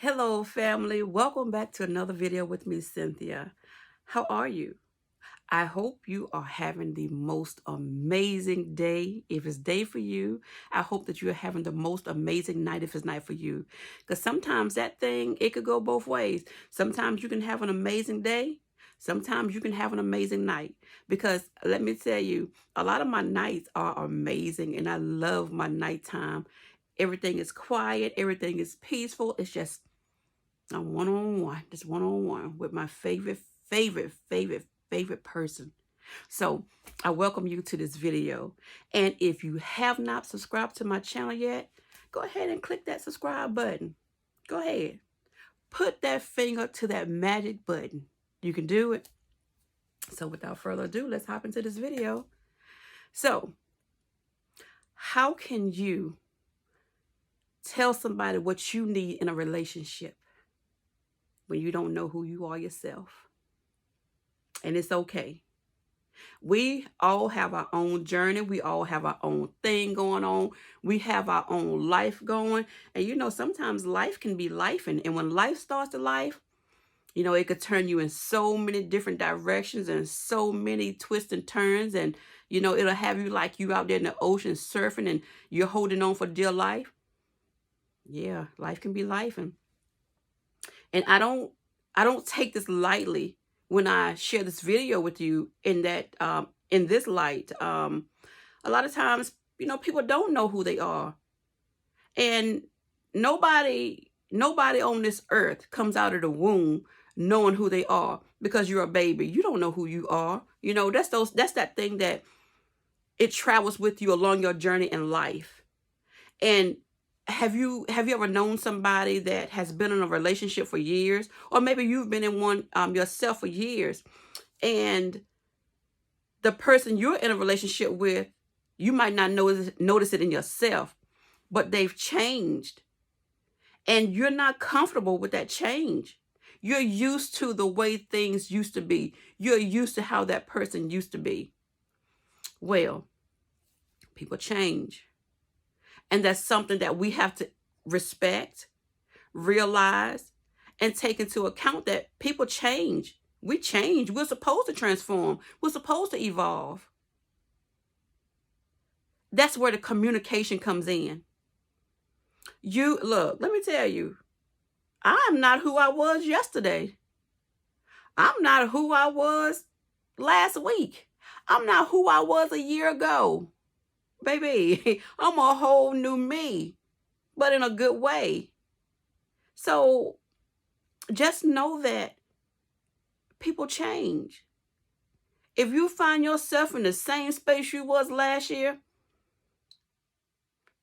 Hello, family. Welcome back to another video with me, Cynthia. How are you? I hope you are having the most amazing day. If it's day for you, I hope that you're having the most amazing night if it's night for you. Because sometimes that thing, it could go both ways. Sometimes you can have an amazing day. Sometimes you can have an amazing night. Because let me tell you, a lot of my nights are amazing and I love my nighttime. Everything is quiet. Everything is peaceful. It's just a one-on-one, just one-on-one with my favorite person. So I welcome you to this video. And if you have not subscribed to my channel yet, go ahead and click that subscribe button. Go ahead. Put that finger to that magic button. You can do it. So without further ado, let's hop into this video. So how can you tell somebody what you need in a relationship when you don't know who you are yourself? And it's okay. We all have our own journey. We all have our own thing going on. We have our own life going. And sometimes life can be life. And when life starts to life, it could turn you in so many different directions and so many twists and turns. And, it'll have you like you out there in the ocean surfing and you're holding on for dear life. Yeah, life can be life. And I don't take this lightly when I share this video with you in this light. A lot of times, people don't know who they are. And nobody on this earth comes out of the womb knowing who they are because you're a baby. You don't know who you are. That's that thing that it travels with you along your journey in life. And have you ever known somebody that has been in a relationship for years, or maybe you've been in one yourself for years, and the person you're in a relationship with, you might not notice it in yourself, but they've changed, and you're not comfortable with that change. You're used to the way things used to be. You're used to how that person used to be. Well, people change. And that's something that we have to respect, realize, and take into account that people change. We change. We're supposed to transform. We're supposed to evolve. That's where the communication comes in. Look, let me tell you, I'm not who I was yesterday. I'm not who I was last week. I'm not who I was a year ago. Baby, I'm a whole new me, but in a good way. So just know that people change. If you find yourself in the same space you was last year,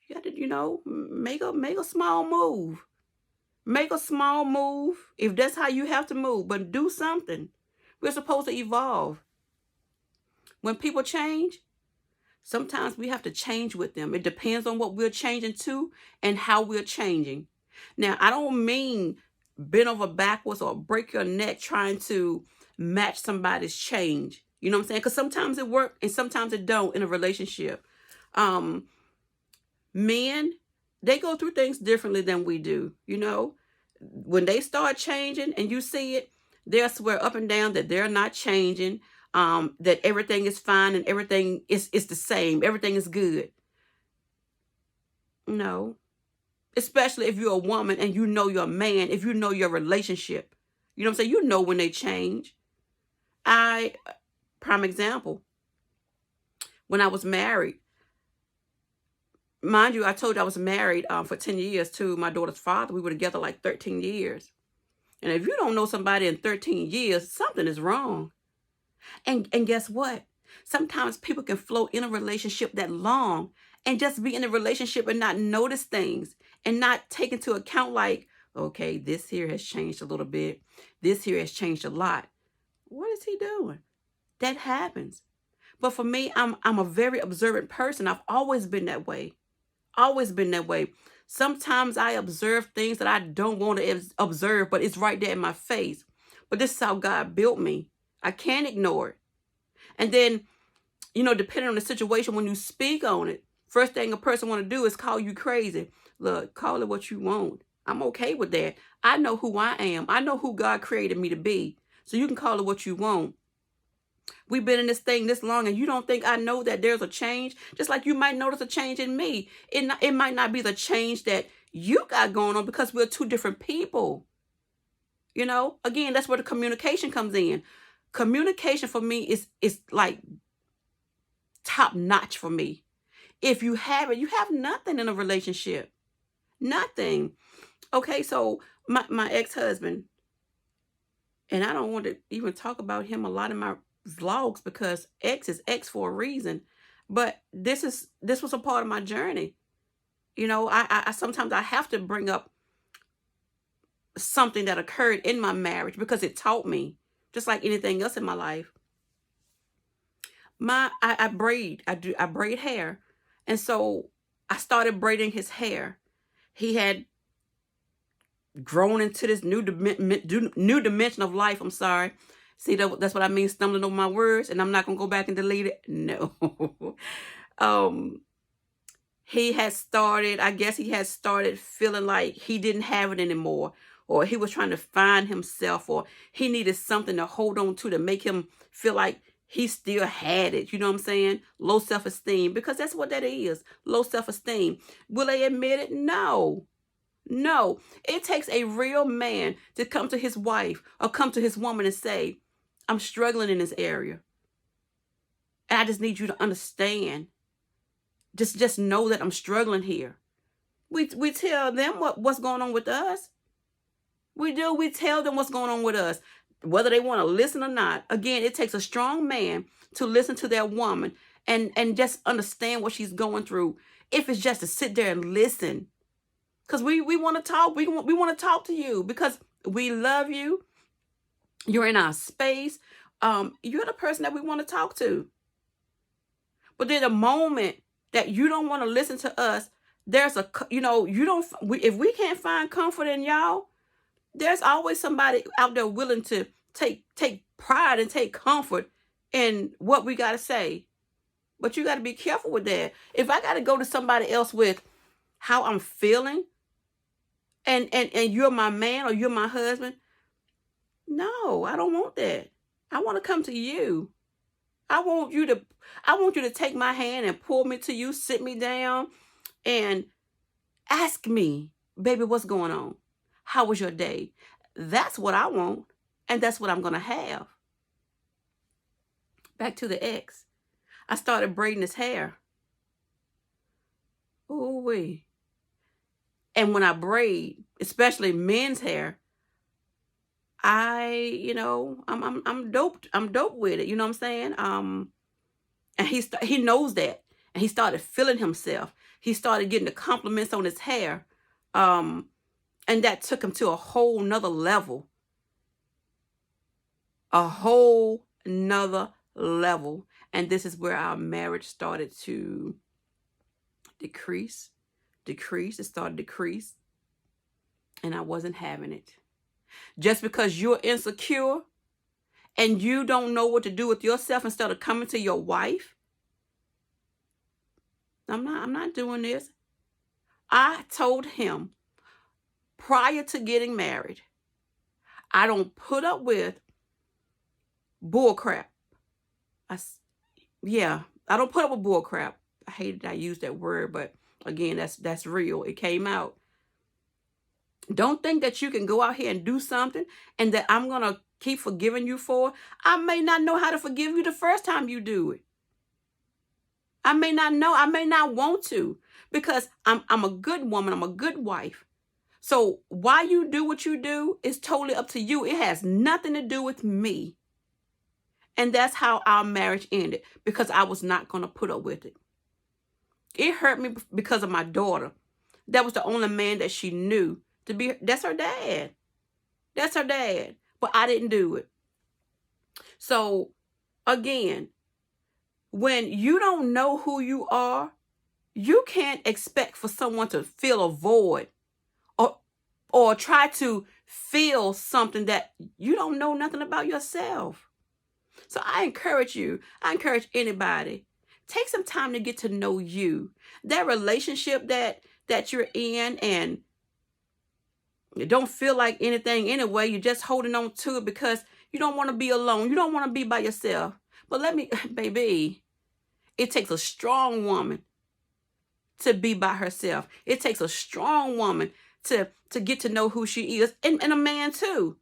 you got to, make a small move. Make a small move if that's how you have to move, but do something. We're supposed to evolve. When people change, sometimes we have to change with them. It depends on what we're changing to and how we're changing. Now, I don't mean bend over backwards or break your neck trying to match somebody's change. You know what I'm saying? Because sometimes it works and sometimes it don't in a relationship. Men, they go through things differently than we do. When they start changing and you see it, they'll swear up and down that they're not changing, that everything is fine and everything is the same. Everything is good. No. Especially if you're a woman and you know you're a man, if you know your relationship. You know what I'm saying? You know when they change. Prime example, when I was married, mind you, I told you I was married for 10 years to my daughter's father. We were together like 13 years. And if you don't know somebody in 13 years, something is wrong. And guess what? Sometimes people can float in a relationship that long and just be in a relationship and not notice things and not take into account like, okay, this here has changed a little bit. This here has changed a lot. What is he doing? That happens. But for me, I'm a very observant person. I've always been that way. Always been that way. Sometimes I observe things that I don't want to observe, but it's right there in my face. But this is how God built me. I can't ignore it. And then, depending on the situation, when you speak on it, first thing a person want to do is call you crazy. Look, call it what you want. I'm okay with that. I know who I am. I know who God created me to be. So you can call it what you want. We've been in this thing this long, and you don't think I know that there's a change? Just like you might notice a change in me. It might not be the change that you got going on, because we're two different people. You know, again, that's where the communication comes in. Communication for me is like top notch for me. If you have it, you have nothing in a relationship. Nothing. Okay, so my ex-husband, and I don't want to even talk about him a lot in my vlogs, because X is X for a reason. But this was a part of my journey. You know, I sometimes I have to bring up something that occurred in my marriage, because it taught me, just like anything else in my life. I braid hair, and so I started braiding his hair. He had grown into this new dimension of life. I'm sorry. See, that's what I mean, stumbling over my words, and I'm not gonna go back and delete it. No. I guess he had started feeling like he didn't have it anymore, or he was trying to find himself, or he needed something to hold on to make him feel like he still had it. You know what I'm saying? Low self-esteem, because that's what that is. Low self-esteem. Will they admit it? No. No. It takes a real man to come to his wife or come to his woman and say, I'm struggling in this area, and I just need you to understand. Just know that I'm struggling here. We tell them what's going on with us. We do. We tell them what's going on with us, whether they want to listen or not. Again, it takes a strong man to listen to their woman and just understand what she's going through. If it's just to sit there and listen, because we want to talk. We want to talk to you because we love you. You're in our space. You're the person that we want to talk to. But then the moment that you don't want to listen to us, there's if we can't find comfort in y'all, there's always somebody out there willing to take pride and take comfort in what we got to say. But you got to be careful with that. If I got to go to somebody else with how I'm feeling, and you're my man or you're my husband, no, I don't want that. I want to come to you. I want you to take my hand and pull me to you, sit me down, and ask me, baby, what's going on? How was your day? That's what I want, and that's what I'm going to have. Back to the ex. I started braiding his hair. Ooh-wee. And when I braid, especially men's hair, I'm dope. I'm dope with it. You know what I'm saying? And he knows that, and he started feeling himself. He started getting the compliments on his hair, and that took him to a whole nother level. A whole nother level, and this is where our marriage started to decrease. It started to decrease, and I wasn't having it. Just because you're insecure and you don't know what to do with yourself, instead of coming to your wife, I'm not doing this. I told him prior to getting married, I don't put up with bull crap. I don't put up with bull crap. I hated I used that word, but again, that's real. It came out. Don't think that you can go out here and do something and that I'm going to keep forgiving you for. I may not know how to forgive you the first time you do it. I may not know. I may not want to, because I'm a good woman. I'm a good wife. So why you do what you do is totally up to you. It has nothing to do with me. And that's how our marriage ended, because I was not going to put up with it. It hurt me because of my daughter. That was the only man that she knew to be. That's her dad. That's her dad. But I didn't do it. So again, when you don't know who you are, you can't expect for someone to fill a void or try to feel something that you don't know nothing about yourself. So I encourage anybody, take some time to get to know you. That relationship that you're in, and It don't feel like anything anyway. You're just holding on to it because you don't want to be alone. You don't want to be by yourself. But let me, baby, it takes a strong woman to be by herself. It takes a strong woman to get to know who she is. And a man too.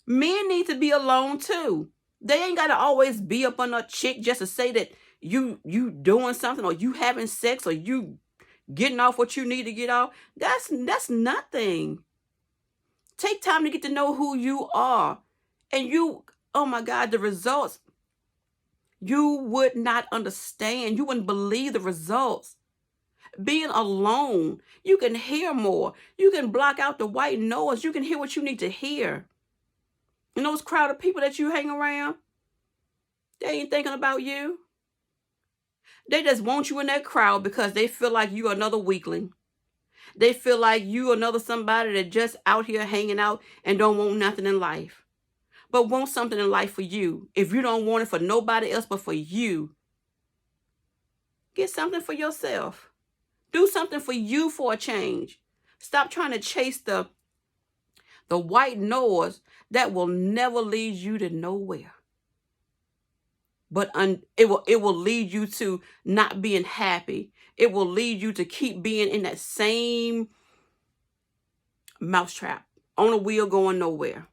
Men need to be alone too. They ain't got to always be up on a chick just to say that you doing something, or you having sex, or you getting off what you need to get off. That's nothing. Take time to get to know who you are. And you, oh my God, the results, you would not understand. You wouldn't believe the results. Being alone, you can hear more. You can block out the white noise. You can hear what you need to hear. And those crowd of people that you hang around, they ain't thinking about you. They just want you in that crowd because they feel like you're another weakling. They feel like you another somebody that just out here hanging out and don't want nothing in life. But want something in life for you. If you don't want it for nobody else but for you, get something for yourself. Do something for you for a change. Stop trying to chase the white noise that will never lead you to nowhere. But it will lead you to not being happy. It will lead you to keep being in that same mousetrap, on a wheel going nowhere.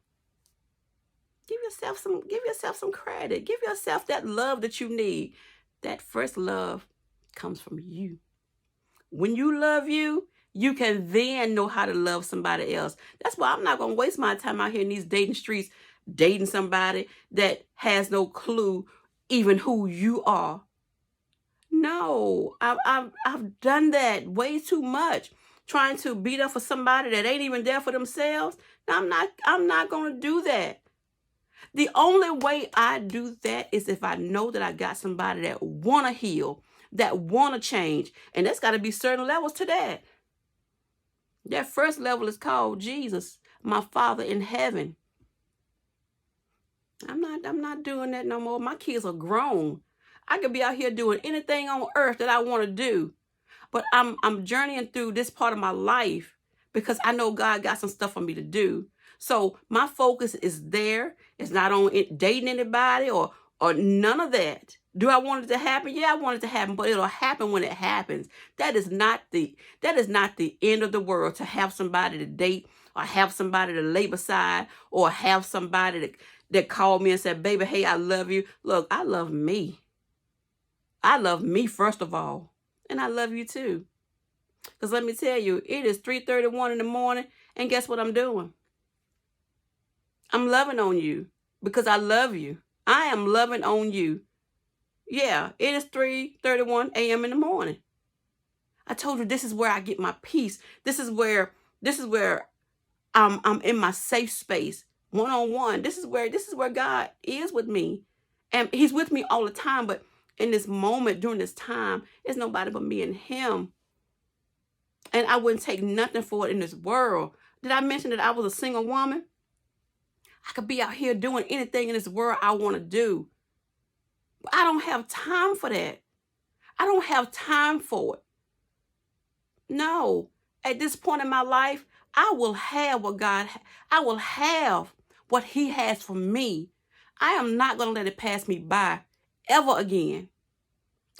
Give yourself some credit. Give yourself that love that you need. That first love comes from you. When you love you, you can then know how to love somebody else. That's why I'm not going to waste my time out here in these dating streets dating somebody that has no clue even who you are. No, I've done that way too much. Trying to be there for somebody that ain't even there for themselves. I'm not going to do that. The only way I do that is if I know that I got somebody that want to heal, that want to change. And there's got to be certain levels to that. That first level is called Jesus, my Father in heaven. I'm not doing that no more. My kids are grown. I could be out here doing anything on earth that I want to do. But I'm journeying through this part of my life because I know God got some stuff for me to do. So my focus is there. It's not on dating anybody or none of that. Do I want it to happen? Yeah, I want it to happen, but it'll happen when it happens. That is not the end of the world to have somebody to date, or have somebody to lay beside, or have somebody that called me and said, baby, hey, I love you. Look, I love me. I love me first of all. And I love you too. Because let me tell you, it is 3:31 in the morning, and guess what I'm doing? I'm loving on you because I love you. I am loving on you. Yeah, it is 3:31 a.m. in the morning. I told you this is where I get my peace. This is where I'm in my safe space, one-on-one. This is where God is with me. And he's with me all the time, but in this moment, during this time, it's nobody but me and him. And I wouldn't take nothing for it in this world. Did I mention that I was a single woman? I could be out here doing anything in this world I want to do. But I don't have time for that. I don't have time for it. No. At this point in my life, I will have I will have what he has for me. I am not going to let it pass me by ever again.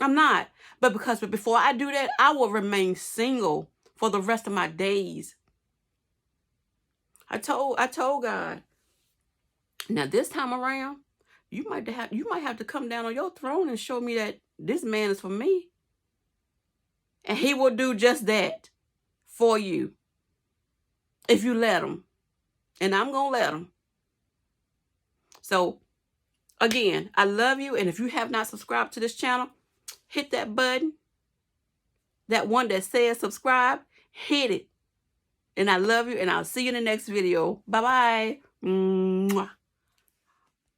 I'm not. But before I do that, I will remain single for the rest of my days. I told God, now this time around, you might have to come down on your throne and show me that this man is for me. And he will do just that for you if you let him. And I'm going to let him. So, again, I love you. And if you have not subscribed to this channel, hit that button. That one that says subscribe, hit it. And I love you, and I'll see you in the next video. Bye-bye. Mwah.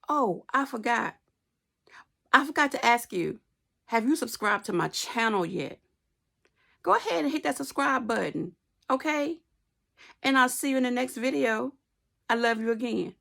Oh, I forgot. I forgot to ask you, have you subscribed to my channel yet? Go ahead and hit that subscribe button, okay? And I'll see you in the next video. I love you again.